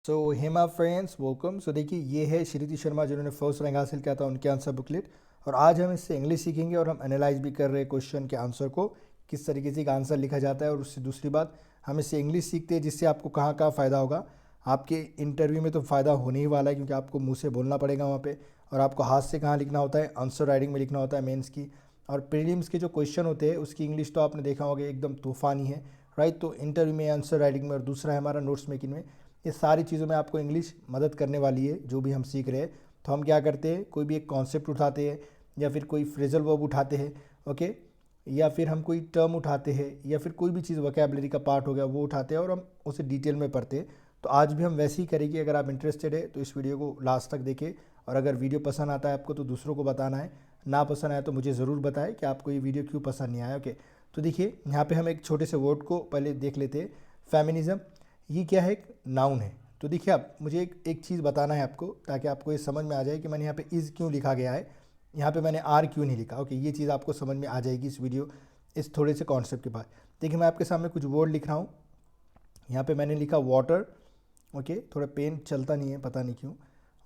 सो Hema friends welcome. सो देखिए ये है श्रुति शर्मा जिन्होंने फर्स्ट रैंक हासिल किया था, उनके आंसर बुकलेट। और आज हम इससे इंग्लिश सीखेंगे और हम एनालाइज भी कर रहे हैं क्वेश्चन के आंसर को, किस तरीके से एक आंसर लिखा जाता है। और उससे दूसरी बात, हम इससे इंग्लिश सीखते हैं जिससे आपको कहाँ कहाँ फ़ायदा होगा। आपके इंटरव्यू में तो फ़ायदा होने ही वाला है, क्योंकि आपको मुँह से बोलना पड़ेगा वहाँ पर। और आपको हाथ से कहाँ लिखना होता है, आंसर राइटिंग में लिखना होता है मेन्स की। और प्रीलिम्स के जो क्वेश्चन होते हैं उसकी इंग्लिश तो आपने देखा होगा एकदम तूफ़ानी है, राइट। तो इंटरव्यू में, आंसर राइटिंग में, और दूसरा है हमारा नोट्स मेकिंग में, ये सारी चीज़ों में आपको इंग्लिश मदद करने वाली है जो भी हम सीख रहे हैं। तो हम क्या करते हैं, कोई भी एक कॉन्सेप्ट उठाते हैं या फिर कोई फ्रेजल वर्ब उठाते हैं, ओके, या फिर हम कोई टर्म उठाते हैं या फिर कोई भी चीज़ वोकैबुलरी का पार्ट हो गया वो उठाते हैं और हम उसे डिटेल में पढ़ते हैं। तो आज भी हम वैसे ही करेंगे। अगर आप इंटरेस्टेड है तो इस वीडियो को लास्ट तक देखें, और अगर वीडियो पसंद आता है आपको तो दूसरों को बताना है, ना पसंद आया तो मुझे ज़रूर बताएं कि आपको ये वीडियो क्यों पसंद नहीं आया, ओके। तो देखिए यहाँ पे हम एक छोटे से वर्ड को पहले देख लेते हैं। फेमिनिज़म, ये क्या है, एक नाउन है। तो देखिए आप मुझे एक चीज़ बताना है आपको, ताकि आपको ये समझ में आ जाए कि मैंने यहाँ पे इज़ क्यों लिखा गया है, यहाँ पे मैंने आर क्यों नहीं लिखा, ओके। ये चीज़ आपको समझ में आ जाएगी इस वीडियो, इस थोड़े से कॉन्सेप्ट के बाद। देखिए मैं आपके सामने कुछ वर्ड लिख रहा हूँ। यहाँ पे मैंने लिखा वाटर, ओके, थोड़ा पेन चलता नहीं है पता नहीं क्यों।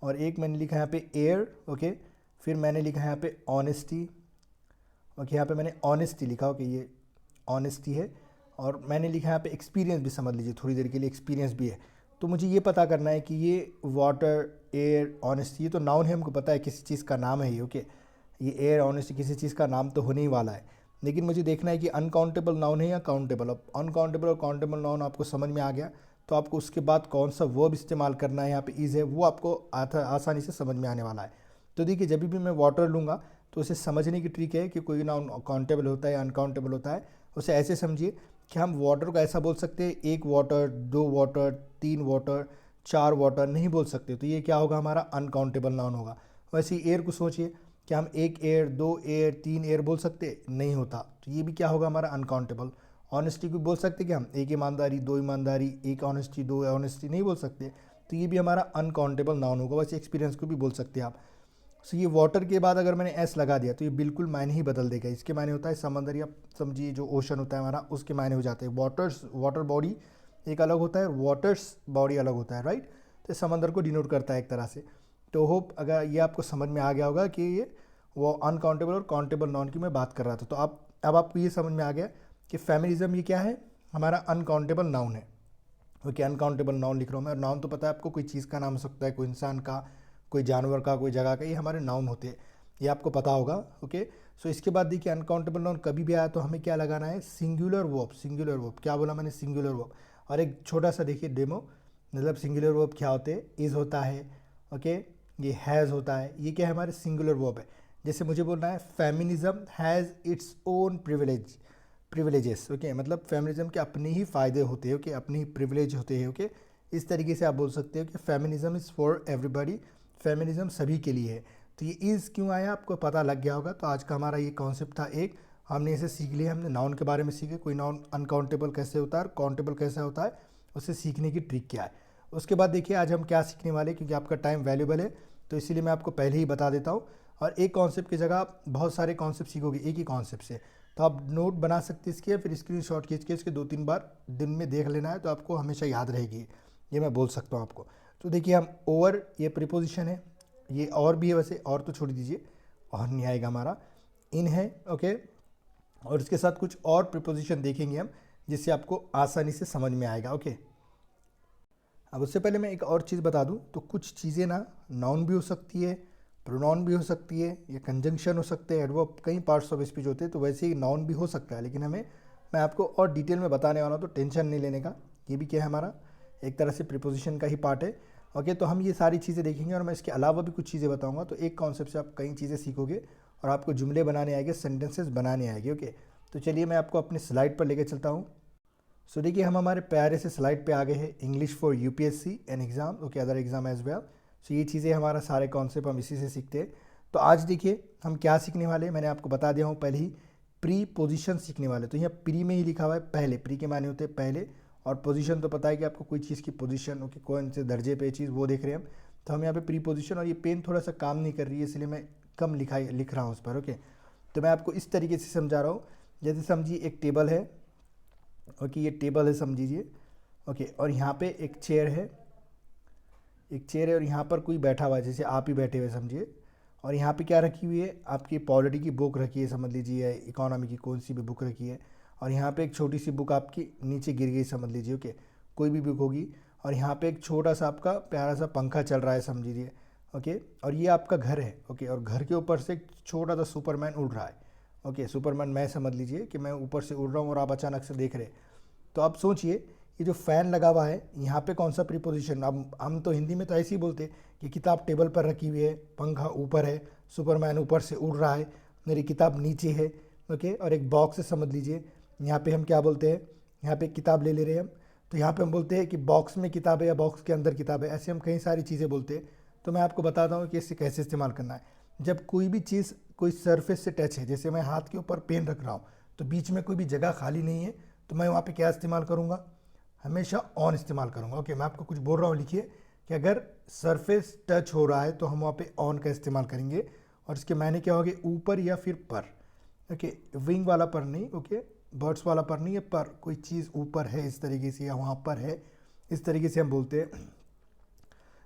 और एक मैंने लिखा यहाँ पे एयर, ओके। फिर मैंने लिखा यहाँ पे ऑनेस्टी, ओके। यहाँ पे मैंने ऑनेस्टी लिखा, ओके, ये ऑनेस्टी है। और मैंने लिखा यहाँ पे एक्सपीरियंस भी, समझ लीजिए थोड़ी देर के लिए एक्सपीरियंस भी है। तो मुझे ये पता करना है कि ये वाटर, एयर, ऑनेस्टी, ये तो नाउन है, हमको पता है किसी चीज़ का नाम है ये, ओके। ये एयर, ऑनेस्टी किसी चीज़ का नाम तो होने ही वाला है। लेकिन मुझे देखना है कि अनकाउंटेबल नाउन है या काउंटेबल। अब अनकाउंटेबल और काउंटेबल नाउन आपको समझ में आ गया, तो आपको उसके बाद कौन सा वर्ब इस्तेमाल करना है, यहाँ पे इज़ है, वो आपको आसानी से समझ में आने वाला है। तो देखिए जब भी मैं वाटर लूँगा तो उसे समझने की ट्रिक है कि कोई नाउन काउंटेबल होता है या अनकाउंटेबल होता है। उसे ऐसे समझिए कि हम वाटर को ऐसा बोल सकते हैं, एक वाटर, दो वाटर, तीन वाटर, चार वाटर नहीं बोल सकते। तो ये क्या होगा, हमारा अनकाउंटेबल नाउन होगा। वैसे ही एयर को सोचिए कि हम एक एयर, दो एयर, तीन एयर बोल सकते, नहीं होता। तो ये भी क्या होगा, हमारा अनकाउंटेबल। ऑनेस्टी को बोल सकते कि हम एक ईमानदारी, दो ईमानदारी, एक ऑनेस्टी, दो ऑनेस्टी नहीं बोल सकते। तो ये भी हमारा अनकाउंटेबल नाउन होगा। वैसे एक्सपीरियंस को भी बोल सकते हैं आप। सो ये वाटर के बाद अगर मैंने एस लगा दिया तो ये बिल्कुल मायने ही बदल देगा। इसके मायने होता है समंदर, या समझिए जो ओशन होता है हमारा, उसके मायने हो जाते हैं। वाटर्स, वाटर बॉडी एक अलग होता है, वाटर्स बॉडी अलग होता है, राइट। तो समंदर को डिनोट करता है एक तरह से। तो होप अगर ये आपको समझ में आ गया होगा कि ये वो अनकाउंटेबल और काउंटेबल नाउन की मैं बात कर रहा था। तो आप अब आपको ये समझ में आ गया कि फेमिनिज्म ये क्या है, हमारा अनकाउंटेबल नाउन है, ओके। अनकाउंटेबल नाउन लिख रहा हूँ मैं। और नाउन तो पता है आपको, कोई चीज़ का नाम हो सकता है, कोई इंसान का, कोई जानवर का, कोई जगह का, ये हमारे नाउन होते हैं, ये आपको पता होगा, ओके। सो इसके बाद देखिए अनकाउंटेबल नाउन कभी भी आया तो हमें क्या लगाना है, सिंगुलर वर्ब। सिंगुलर वर्ब क्या बोला मैंने, सिंगुलर वर्ब। और एक छोटा सा देखिए डेमो, मतलब सिंगुलर वर्ब क्या होते हैं, इज़ होता है, ओके, ये हैज़ होता है, ये क्या है, हमारे सिंगुलर वर्ब है। जैसे मुझे बोलना है feminism has its own privileges, okay, मतलब फेमिनिज्म के अपने ही फ़ायदे होते हैं, ओके, अपने ही प्रिविलेज होते हैं, ओके। इस तरीके से आप बोल सकते हो कि feminism is for everybody, feminism सभी के लिए है। तो ये इज़ क्यों आया आपको पता लग गया होगा। तो आज का हमारा ये कॉन्सेप्ट था एक, हमने इसे सीख लिया। हमने नाउन के बारे में सीखे, कोई नाउन अनकाउंटेबल कैसे होता है और काउंटेबल कैसे होता है, उसे सीखने की ट्रिक क्या है। उसके बाद देखिए आज हम क्या सीखने वाले, क्योंकि आपका टाइम वैल्यूबल है तो इसीलिए मैं आपको पहले ही बता देता हूँ। और एक कॉन्सेप्ट की जगह आप बहुत सारे कॉन्सेप्ट सीखोगे एक ही कॉन्सेप्ट से। तो आप नोट बना सकते हैं इसके, फिर स्क्रीनशॉट खींच के इसके 2-3 बार दिन में देख लेना है, तो आपको हमेशा याद रहेगी, ये मैं बोल सकता हूँ आपको। तो देखिए हम ओवर, ये प्रीपोजिशन है, ये और भी है वैसे, और तो छोड़ दीजिए, और नहीं आएगा हमारा। इन है, ओके। और इसके साथ कुछ और प्रीपोजिशन देखेंगे हम, जिससे आपको आसानी से समझ में आएगा, ओके। अब उससे पहले मैं एक और चीज़ बता दूं, तो कुछ चीज़ें ना नाउन भी हो सकती है, प्रोनाउन भी हो सकती है, या कंजंक्शन हो सकते हैं, एडवर्ब, कई पार्ट्स ऑफ स्पीच होते हैं। तो वैसे ही नाउन भी हो सकता है, लेकिन मैं आपको और डिटेल में बताने वाला हूँ, तो टेंशन नहीं लेने का। ये भी क्या है, हमारा एक तरह से प्रीपोजिशन का ही पार्ट है, ओके। तो हम ये सारी चीज़ें देखेंगे और मैं इसके अलावा भी कुछ चीज़ें बताऊँगा। तो एक कॉन्सेप्ट से आप कई चीज़ें सीखोगे और आपको जुमले बनाने आएंगे, सेंटेंसेस बनाने आएंगे, ओके। तो चलिए मैं आपको अपने स्लाइड पर लेकर चलता हूँ। सो देखिए हम हमारे प्यारे से स्लाइड पे आ गए हैं, English for UPSC and exam, okay, other exam as well. So ये चीज़ें हमारा सारे कॉन्सेप्ट हम इसी से सीखते हैं। तो आज देखिए हम क्या सीखने वाले हैं, मैंने आपको बता दिया हूँ पहले ही, प्री पोजिशन सीखने वाले। तो यहाँ प्री में ही लिखा हुआ है पहले, प्री के माने होते हैं पहले, और पोजीशन तो पता है कि आपको कोई चीज़ की पोजीशन, ओके, कौन से दर्जे पे चीज़ वो देख रहे हैं हम। तो हम यहाँ पे प्री पोजीशन, और ये पेन थोड़ा सा काम नहीं कर रही है इसलिए मैं कम लिख रहा हूँ उस पर, ओके। तो मैं आपको इस तरीके से समझा रहा हूँ, जैसे समझिए एक टेबल है, ओके, ये टेबल है समझिए, ओके। और यहाँ पे एक चेयर है, एक चेयर है और यहाँ पर कोई बैठा हुआ है, जैसे आप ही बैठे हुए समझिए, और यहाँ पे क्या रखी हुई है, आपकी पॉलिटी की बुक रखी है समझ लीजिए, इकोनॉमी की कौन सी भी बुक रखी है, और यहाँ पे एक छोटी सी बुक आपकी नीचे गिर गई समझ लीजिए, ओके, कोई भी बुक होगी, और यहाँ पे एक छोटा सा आपका प्यारा सा पंखा चल रहा है समझिए, ओके, और ये आपका घर है, ओके, और घर के ऊपर से एक छोटा सा सुपरमैन उड़ रहा है, ओके, सुपरमैन मैं समझ लीजिए कि मैं ऊपर से उड़ रहा हूँ और आप अचानक से देख रहे। तो आप सोचिए ये जो फ़ैन लगा हुआ है यहाँ पे कौन सा प्रीपोजिशन, अब हम तो हिंदी में तो ऐसे ही बोलते कि किताब टेबल पर रखी हुई है, पंखा ऊपर है, सुपरमैन ऊपर से उड़ रहा है, मेरी किताब नीचे है, ओके, और एक बॉक्स है समझ लीजिए, यहाँ पे हम क्या बोलते हैं, यहाँ पे किताब ले रहे हैं हम, तो यहाँ पे हम बोलते हैं कि बॉक्स में किताब है या बॉक्स के अंदर किताब है, ऐसे हम कई सारी चीज़ें बोलते हैं। तो मैं आपको बताता हूँ कि इससे कैसे इस्तेमाल करना है। जब कोई भी चीज़ कोई सरफेस से टच है, जैसे मैं हाथ के ऊपर पेन रख रहा हूँ तो बीच में कोई भी जगह खाली नहीं है, तो मैं वहाँ पे क्या इस्तेमाल करूँगा, हमेशा ऑन इस्तेमाल करूँगा। ओके, मैं आपको कुछ बोल रहा हूँ, लिखिए कि अगर सरफेस टच हो रहा है तो हम वहाँ पे ऑन का इस्तेमाल करेंगे, और इसके मायने क्या होंगे, ऊपर या फिर पर, ओके, विंग वाला पर नहीं, ओके, बर्ड्स वाला पर नहीं है, पर कोई चीज़ ऊपर है इस तरीके से या वहाँ पर है, इस तरीके से हम बोलते हैं।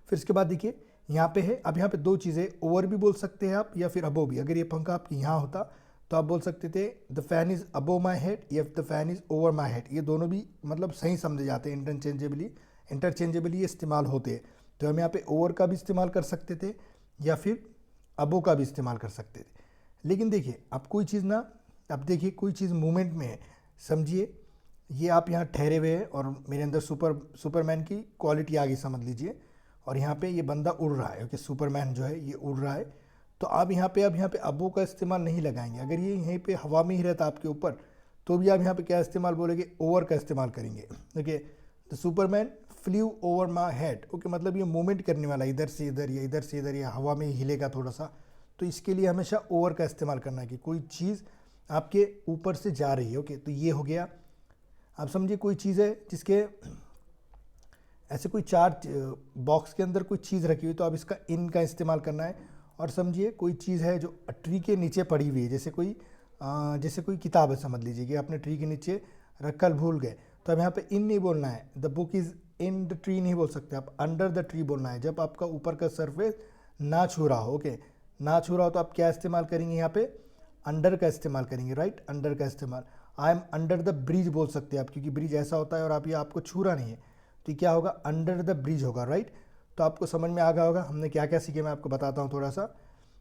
फिर इसके बाद देखिए यहाँ पे है, अब यहाँ पे दो चीज़ें, ओवर भी बोल सकते हैं आप या फिर अबो भी। अगर ये पंखा आपके यहाँ होता तो आप बोल सकते थे the fan is above my head या the fan is over my head, ये दोनों भी मतलब सही समझे जाते हैं, इंटरचेंजेबली इस्तेमाल होते हैं। तो हम यहाँ पे ओवर का भी इस्तेमाल कर सकते थे या फिर अबो का भी इस्तेमाल कर सकते थे। लेकिन देखिए अब कोई चीज़ ना, अब देखिए कोई चीज़ मूवमेंट में है, समझिए ये आप यहाँ ठहरे हुए हैं और मेरे अंदर सुपरमैन की क्वालिटी आ गई समझ लीजिए, और यहाँ पे ये बंदा उड़ रहा है, ओके, सुपरमैन जो है ये उड़ रहा है। तो आप यहाँ पे अब यहाँ पे अबो का इस्तेमाल नहीं लगाएंगे। अगर ये यहीं पे हवा में ही रहता आपके ऊपर तो भी आप यहाँ पे क्या इस्तेमाल बोलेंगे, ओवर का इस्तेमाल करेंगे, okay. The Superman flew over my head, okay, मतलब ये मूवमेंट करने वाला, इधर से इधर या इधर से इधर या हवा में ही हिलेगा थोड़ा सा, तो इसके लिए हमेशा ओवर का इस्तेमाल करना है कि कोई चीज़ आपके ऊपर से जा रही है, ओके। तो ये हो गया। आप समझिए कोई चीज़ है जिसके ऐसे कोई चार बॉक्स के अंदर कोई चीज़ रखी हुई, तो अब इसका इन का इस्तेमाल करना है। और समझिए कोई चीज़ है जो ट्री के नीचे पड़ी हुई है, जैसे कोई किताब है समझ लीजिए कि आपने ट्री के नीचे रखल भूल गए, तो अब यहाँ पे इन नहीं बोलना है, the book is in the tree नहीं बोल सकते, आप अंडर द ट्री बोलना है। जब आपका ऊपर का सरफेस ना छू रहा हो, ओके, ना छू रहा हो, तो आप क्या इस्तेमाल करेंगे, यहाँ पे अंडर का इस्तेमाल करेंगे, राइट, अंडर का इस्तेमाल। I am under the bridge बोल सकते हैं आप, क्योंकि ब्रिज ऐसा होता है और आप ये आपको छू रहा नहीं है, तो क्या होगा, अंडर द ब्रिज होगा, राइट। तो आपको समझ में आ गया होगा हमने क्या क्या सीखे, मैं आपको बताता हूँ थोड़ा सा।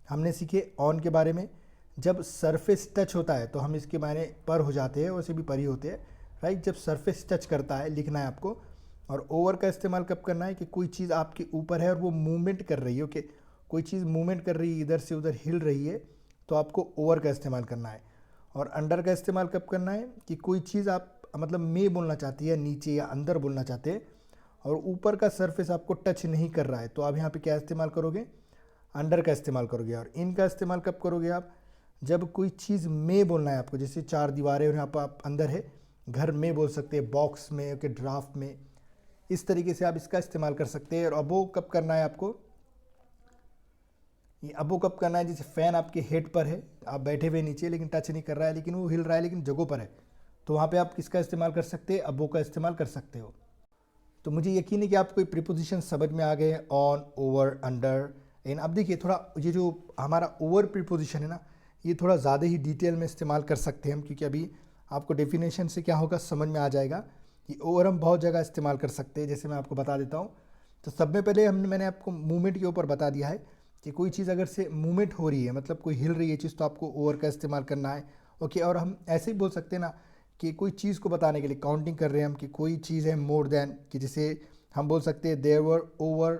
हमने सीखे ऑन के बारे में, जब सरफेस टच होता है तो हम इसके मायने पर हो जाते हैं, वैसे भी पर ही होते हैं, राइट। जब सरफेस टच करता है लिखना है आपको। और ओवर का इस्तेमाल कब करना है, कि कोई चीज़ आपके ऊपर है और वो मूवमेंट कर रही है, ओके, कोई चीज़ मूवमेंट कर रही है, इधर से उधर हिल रही है, तो आपको ओवर का इस्तेमाल करना है। और अंडर का इस्तेमाल कब करना है, कि कोई चीज़ आप मतलब में बोलना चाहती है, नीचे या अंदर बोलना चाहते हैं, और ऊपर का सरफेस आपको टच नहीं कर रहा है, तो आप यहाँ पे क्या इस्तेमाल करोगे, अंडर का इस्तेमाल करोगे। और इन का इस्तेमाल कब करोगे आप, जब कोई चीज़ में बोलना है आपको, जैसे चार दीवारें और यहाँ पर आप अंदर है, घर में बोल सकते हैं, बॉक्स में, ओके, ड्राफ्ट में, इस तरीके से आप इसका इस्तेमाल कर सकते हैं। और अबो कब करना है आपको, ये अबो कब करना है, जैसे फ़ैन आपके हेड पर है, आप बैठे हुए नीचे लेकिन टच नहीं कर रहा है, लेकिन वो हिल रहा है लेकिन जगहों पर है, तो वहाँ पे आप किसका इस्तेमाल कर सकते हैं, अबो का इस्तेमाल कर सकते हो। तो मुझे यकीन है कि आपको प्रीपोजिशन समझ में आ गए, ऑन, ओवर, अंडर, इन। अब देखिए थोड़ा ये जो हमारा ओवर प्रीपोजिशन है ना, ये थोड़ा ज़्यादा ही डिटेल में इस्तेमाल कर सकते हैं हम, क्योंकि अभी आपको डेफिनेशन से क्या होगा समझ में आ जाएगा कि ओवर हम बहुत जगह इस्तेमाल कर सकते हैं। जैसे मैं आपको बता देता हूँ, तो सब में पहले मैंने आपको मूवमेंट के ऊपर बता दिया है कि कोई चीज़ अगर से मूवमेंट हो रही है, मतलब कोई हिल रही है चीज़, तो आपको ओवर का इस्तेमाल करना है, ओके। और हम ऐसे ही बोल सकते हैं ना कि कोई चीज़ को बताने के लिए काउंटिंग कर रहे हैं हम, कि कोई चीज़ है मोर देन, कि जैसे हम बोल सकते हैं there were over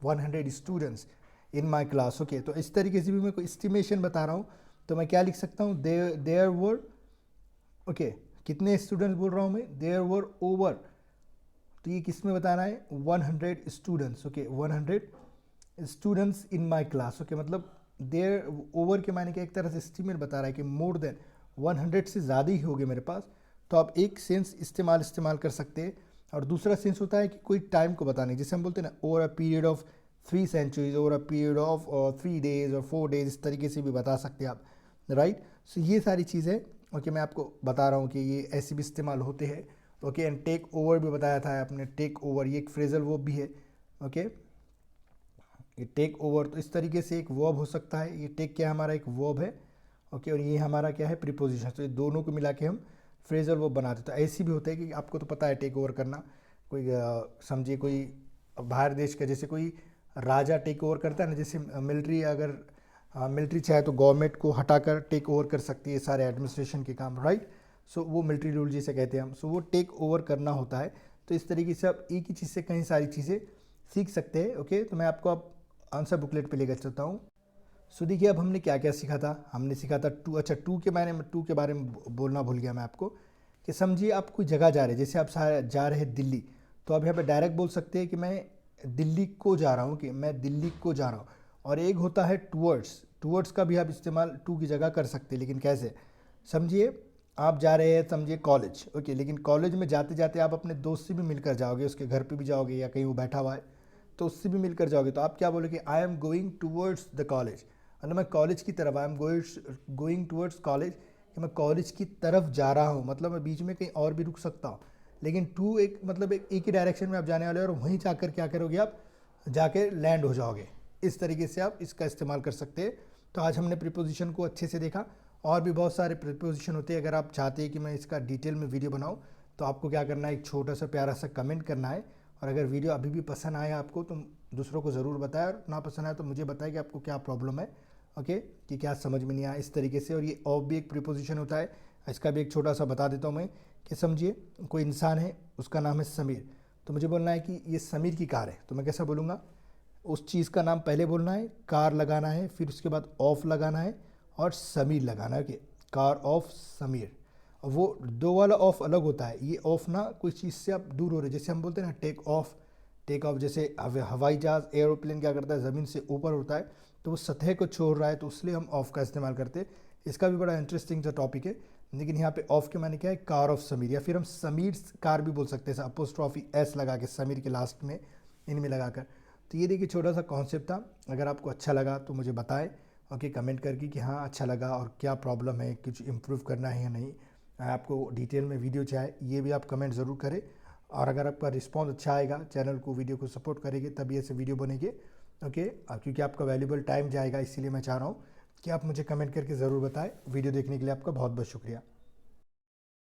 100 students in my class, okay. तो इस तरीके से भी मैं कोई एस्टिमेशन बता रहा हूँ, तो मैं क्या लिख सकता हूँ, देयर वर, ओके, कितने स्टूडेंट्स बोल रहा हूँ मैं, देयर वर ओवर, तो ये किस में बताना है, 100 students, okay, 100 students in my class, okay. मतलब देयर ओवर के मायने का एक तरह से एस्टिमेट बता रहा है कि मोर देन 100 से ज़्यादा ही होगे मेरे पास, तो आप एक सेंस इस्तेमाल कर सकते हैं। और दूसरा सेंस होता है कि कोई टाइम को बताने, जैसे हम बोलते हैं ना, over a period of 3 centuries, over a period of 3 days और 4 डेज, इस तरीके से भी बता सकते हैं आप, राइट। सो ये सारी चीज़ें, ओके, मैं आपको बता रहा हूँ कि ये ऐसे भी इस्तेमाल होते हैं, ओके। एंड टेक ओवर भी बताया था आपने, टेक ओवर, ये एक फ्रेजल वर्ब भी है, ओके। ये टेक ओवर, तो इस तरीके से एक वर्ब हो सकता है। ये टेक क्या है, हमारा एक वर्ब है, ओके, और ये हमारा क्या है, प्रीपोजिशन। तो ये दोनों को मिला के हम फ्रेजल वर्ब बनाते। तो ऐसी भी होता है कि आपको तो पता है टेक ओवर करना, कोई समझिए कोई बाहर देश का, जैसे कोई राजा टेक ओवर करता है ना, जैसे मिलिट्री, अगर मिलिट्री चाहे तो गवर्नमेंट को हटाकर टेक ओवर कर सकती है सारे एडमिनिस्ट्रेशन के काम, राइट। सो वो मिलिट्री रूल जिसे कहते हैं हम, सो वो टेक ओवर करना होता है। तो इस तरीके से आप एक ही चीज़ से कई सारी चीज़ें सीख सकते हैं, ओके। तो मैं आपको अब आंसर बुकलेट पे लेकर चलता हूँ। सो देखिए अब हमने क्या क्या सीखा था। हमने सीखा था टू, अच्छा टू के बारे में बोलना भूल गया मैं आपको, कि समझिए आप कोई जगह जा रहे हैं, जैसे आप जा रहे हैं दिल्ली, तो आप यहाँ पे डायरेक्ट बोल सकते हैं कि मैं दिल्ली को जा रहा हूँ, कि मैं दिल्ली को जा रहा हूँ। और एक होता है टूवर्ड्स, टूवर्ड्स का भी आप इस्तेमाल टू की जगह कर सकते हैं, लेकिन कैसे, समझिए आप जा रहे हैं, समझिए कॉलेज, ओके, लेकिन कॉलेज में जाते जाते आप अपने दोस्त से भी मिलकर जाओगे, उसके घर पे भी जाओगे या कहीं वो बैठा हुआ है तो उससे भी मिलकर जाओगे, तो आप क्या बोलोगे, I am going towards the college, मतलब मैं कॉलेज की तरफ, I am going towards college, कि मैं कॉलेज की तरफ जा रहा हूँ, मतलब मैं बीच में कहीं और भी रुक सकता हूँ। लेकिन टू एक मतलब एक ही डायरेक्शन में आप जाने वाले हो, और वहीं जाकर क्या करोगे, आप जाके लैंड हो जाओगे। इस तरीके से आप इसका इस्तेमाल कर सकते हैं। तो आज हमने प्रीपोजिशन को अच्छे से देखा, और भी बहुत सारे प्रीपोजिशन होते हैं। अगर आप चाहते हैं कि मैं इसका डिटेल में वीडियो बनाऊं, तो आपको क्या करना है, एक छोटा सा प्यारा सा कमेंट करना है। और अगर वीडियो अभी भी पसंद आया आपको, तो दूसरों को ज़रूर बताएं, और ना पसंद आया तो मुझे बताएं कि आपको क्या प्रॉब्लम है, ओके, कि क्या समझ में नहीं आया, इस तरीके से। और ये ऑफ भी एक प्रीपोजिशन होता है, इसका भी एक छोटा सा बता देता हूँ मैं, कि समझिए कोई इंसान है, उसका नाम है समीर, तो मुझे बोलना है कि ये समीर की कार है, तो मैं कैसा बोलूँगा, उस चीज़ का नाम पहले बोलना है, कार लगाना है, फिर उसके बाद ऑफ लगाना है और समीर लगाना है, ओके, कार ऑफ समीर। और वो दो वाला ऑफ अलग होता है, ये ऑफ ना कोई चीज़ से आप दूर हो रहे, जैसे हम बोलते हैं ना टेक ऑफ, टेक ऑफ, जैसे हवाई जहाज़ एरोप्लेन क्या करता है, ज़मीन से ऊपर होता है, तो वो सतह को छोड़ रहा है, तो इसलिए हम ऑफ का इस्तेमाल करते हैं। इसका भी बड़ा इंटरेस्टिंग सा टॉपिक है, लेकिन यहाँ पे ऑफ के माने क्या है, कार ऑफ समीर, या फिर हम समीर कार भी बोल सकते हैं, अपोस्ट्रॉफी एस लगा के, समीर के लास्ट में इनमें लगाकर। तो ये देखिए छोटा सा कॉन्सेप्ट था। अगर आपको अच्छा लगा तो मुझे बताएं, ओके, कमेंट करके कि हाँ अच्छा लगा, और क्या प्रॉब्लम है, कुछ इम्प्रूव करना है या नहीं, आपको डिटेल में वीडियो चाहे, ये भी आप कमेंट ज़रूर करें। और अगर आपका रिस्पॉन्स अच्छा आएगा, चैनल को, वीडियो को सपोर्ट करेंगे, तभी ऐसे वीडियो बनेंगे, ओके। क्योंकि आपका वैल्यूबल टाइम जाएगा, इसीलिए मैं चाह रहा हूँ कि आप मुझे कमेंट करके ज़रूर बताएं। वीडियो देखने के लिए आपका बहुत बहुत शुक्रिया।